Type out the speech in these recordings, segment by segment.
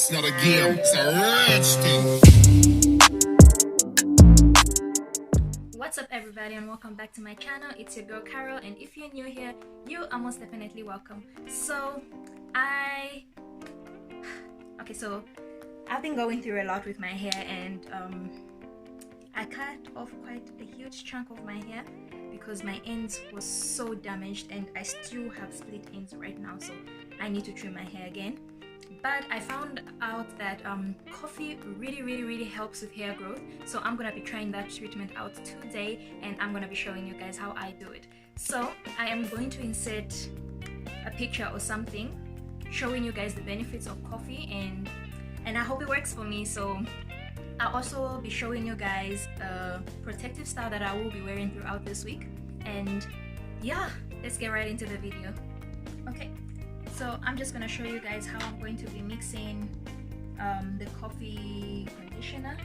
It's not a game, it's a rich thing. What's up everybody, and welcome back to my channel. It's your girl Carol, and if you're new here, you are most definitely welcome. So I've been going through a lot with my hair, and I cut off quite a huge chunk of my hair because my ends was so damaged, and I still have split ends right now, so I need to trim my hair again. But I found out that coffee really helps with hair growth, so I'm gonna be trying that treatment out today, and I'm gonna be showing you guys how I do it. So I am going to insert a picture or something showing you guys the benefits of coffee, and I hope it works for me. So I'll also be showing you guys a protective style that I will be wearing throughout this week. And yeah, let's get right into the video. Okay, so I'm just gonna show you guys how I'm going to be mixing the coffee conditioner.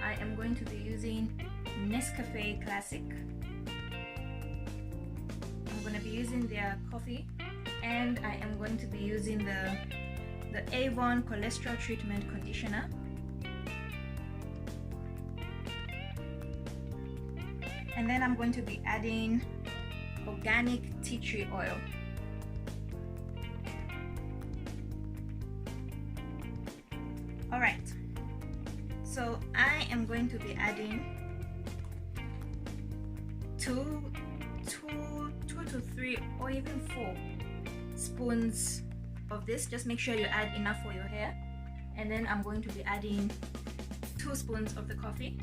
I am going to be using Nescafe Classic. I'm gonna be using their coffee, and I am going to be using the Avon cholesterol treatment conditioner. And then I'm going to be adding organic tea tree oil. Alright, so I am going to be adding two to three or even 4 spoons of this. Just make sure you add enough for your hair. And then I'm going to be adding 2 spoons of the coffee,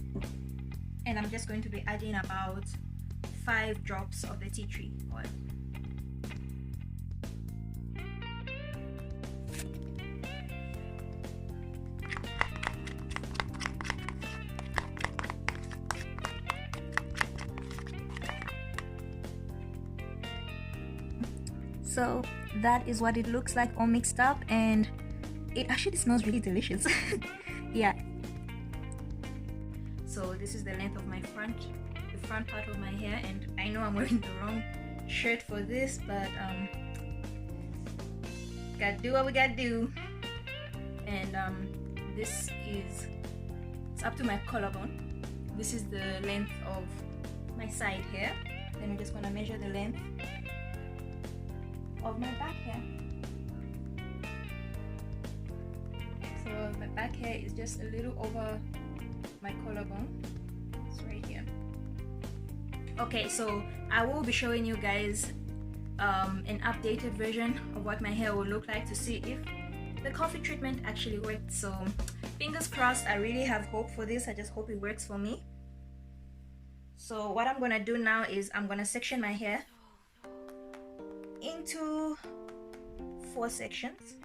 and I'm just going to be adding about 5 drops of the tea tree oil. So that is what it looks like all mixed up, and it actually smells really delicious. Yeah. So this is the length of my front part of my hair, and I know I'm wearing the wrong shirt for this, but gotta do what we gotta do. And it's up to my collarbone. This is the length of my side hair. Then we're just gonna measure the length of my back hair. So my back hair is just a little over my collarbone. It's right here. Okay, so I will be showing you guys an updated version of what my hair will look like to see if the coffee treatment actually worked. So fingers crossed. I really have hope for this. I just hope it works for me. So what I'm gonna do now is I'm gonna section my hair into 4 sections.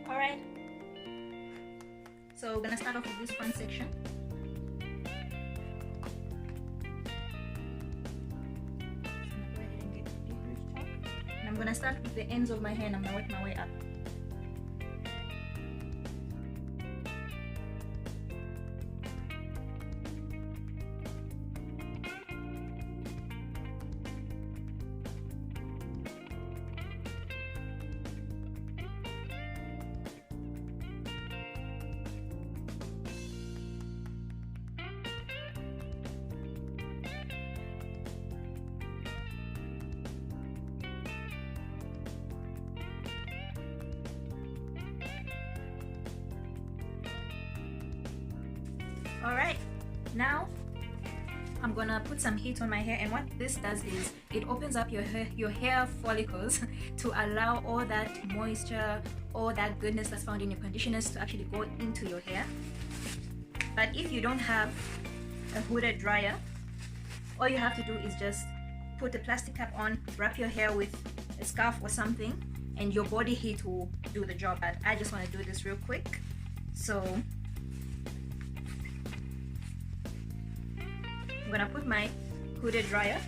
Alright, so we're gonna start off with this front section. And I'm gonna start with the ends of my hair, and I'm gonna work my way up. Alright, now I'm gonna put some heat on my hair, and what this does is it opens up your hair follicles to allow all that moisture, all that goodness that's found in your conditioners to actually go into your hair. But if you don't have a hooded dryer, all you have to do is just put a plastic cap on, wrap your hair with a scarf or something, and your body heat will do the job. But I just want to do this real quick. So I'm gonna put my hooded dryer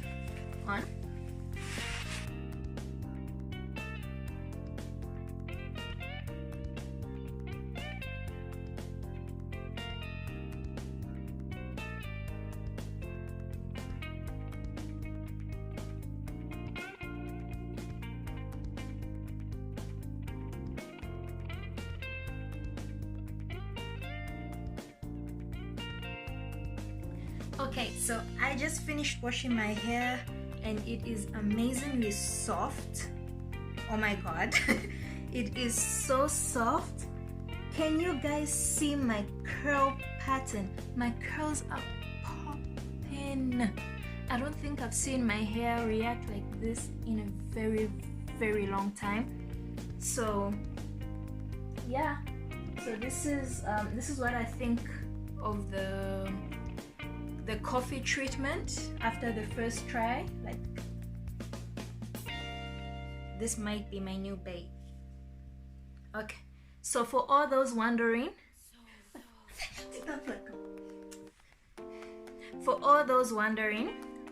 on. Okay, so I just finished washing my hair and it is amazingly soft. Oh my god. It is so soft. Can you guys see my curl pattern? My curls are popping. I don't think I've seen my hair react like this in a very long time. So yeah, so this is what I think of the coffee treatment after the first try. Like, this might be my new babe. Okay, so for all those wondering,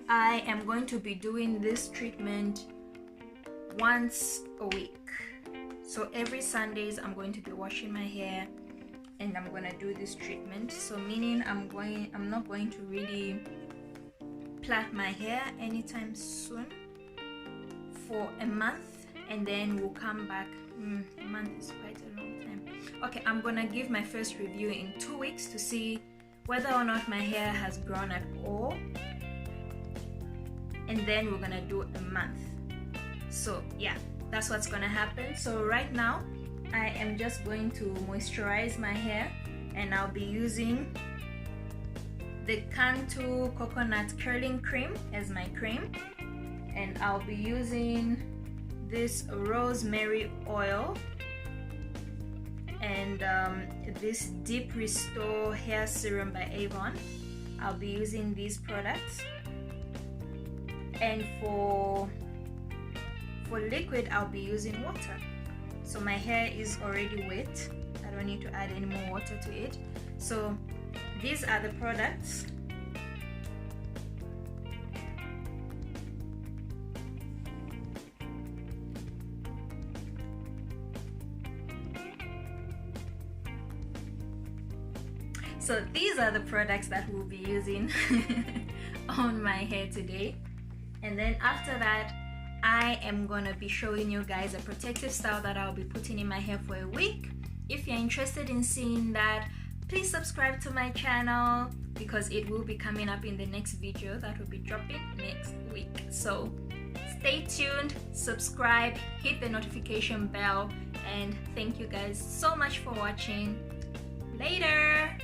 I am going to be doing this treatment once a week. So every Sundays I'm going to be washing my hair and I'm gonna do this treatment. So meaning I'm not going to really plait my hair anytime soon for a month, and then we'll come back. A month is quite a long time. Okay, I'm gonna give my first review in 2 weeks to see whether or not my hair has grown at all, and then we're gonna do a month. So yeah, that's what's gonna happen. So right now I am just going to moisturize my hair, and I'll be using the Cantu coconut curling cream as my cream, and I'll be using this rosemary oil and this Deep Restore hair serum by Avon. I'll be using these products, and for liquid I'll be using water. So my hair is already wet, I don't need to add any more water to it. So these are the products. So these are the products that we'll be using on my hair today. And then after that, I am gonna be showing you guys a protective style that I'll be putting in my hair for a week. If you're interested in seeing that, please subscribe to my channel because it will be coming up in the next video that will be dropping next week. So stay tuned, subscribe, hit the notification bell, and thank you guys so much for watching. Later!